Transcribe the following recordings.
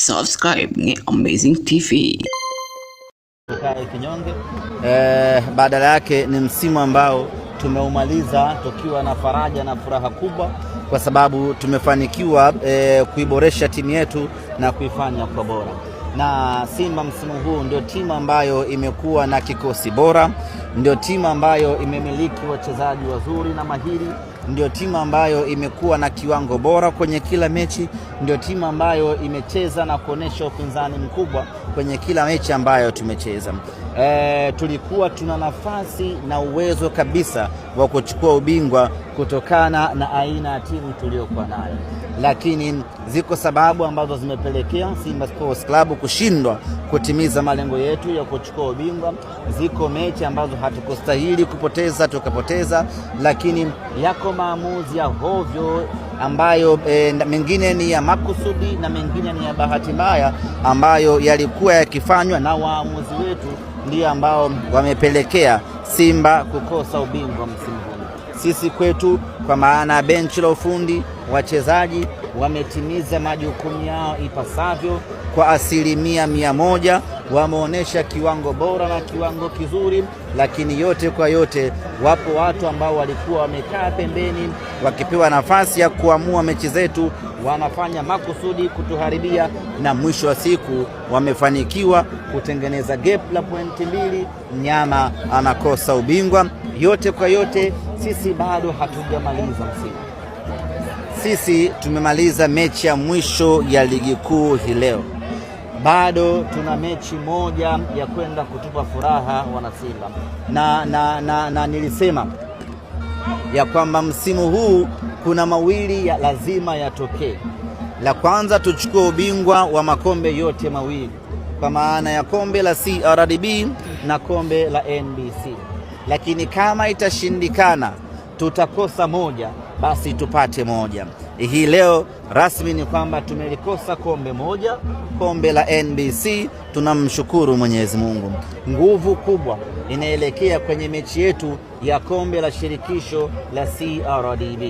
Subscribe ni Amazing TV. Kinyonge. Badala yake ni msimu ambao tumeumaliza tukiwa na faraja na furaha kubwa, kwa sababu tumefanikiwa kuiboresha timu yetu na kuifanya kwa bora. Na Simba msimu huu ndio timu ambayo imekuwa na kikosi bora, ndio timu ambayo imemiliki wachezaji wazuri na mahiri, ndio timu ambayo imekuwa na kiwango bora kwenye kila mechi, ndio timu ambayo imecheza na kuonesha upinzani mkubwa kwenye kila mechi ambayo tumecheza. Tulikuwa tuna nafasi na uwezo kabisa wa kuchukua ubingwa kutokana na aina ya timu tuliyokuwa nayo, lakini ziko sababu ambazo zimepelekea Simba Sports Club kushindwa kutimiza malengo yetu ya kuchukua ubingwa. Ziko mechi ambazo hatukustahili kupoteza tukapoteza, lakini yako maamuzi ya hovyo ambayo mengine ni ya makusudi na mengine ni ya bahati mbaya ambayo yalikuwa yakifanywa na waamuzi wetu, ndio ambao wamepelekea Simba kukosa ubingwa msimu huu. Sisi kwetu, kwa maana benchi la ufundi, wachezaji wametimiza majukumu yao ipasavyo kwa 100%. Wameonesha kiwango bora na kiwango kizuri, lakini yote kwa yote wapo watu ambao walikuwa wamekaa pembeni wakipewa nafasi ya kuamua mechi zetu, wanafanya makusudi kutuharibia, na mwisho wa siku wamefanikiwa kutengeneza gap la pointi 2, mnyama anakosa ubingwa. Yote kwa yote sisi bado hatujamaliza msimu. Sisi tumemaliza mechi ya mwisho ya ligi kuu hii leo. Bado tuna mechi moja ya kwenda kutupa furaha wana Simba. Na nilisema ya kwamba msimu huu kuna mawili ya lazima yatokee. La kwanza, tuchukue ubingwa wa makombe yote mawili, kwa maana ya kombe la CRDB na kombe la NBC. Lakini kama itashindikana, tutakosa moja, basi tupate moja. Hii leo rasmi ni kwamba tumelikosa kombe moja, kombe la NBC. Tunamshukuru Mwenyezi Mungu. Nguvu kubwa inaelekea kwenye mechi yetu ya kombe la shirikisho la CRDB.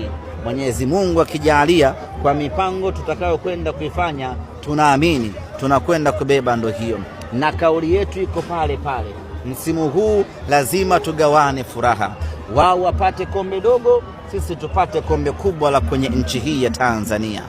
Mwenyezi Mungu akijalia, kwa mipango tutakayokwenda kuifanya, tunaamini tunakwenda kubeba ndo hiyo, na kauli yetu iko pale pale. Msimu huu lazima tugawane furaha. Wao wapate kombe dogo, sisi tupate kombe kubwa la kwenye nchi hii ya Tanzania.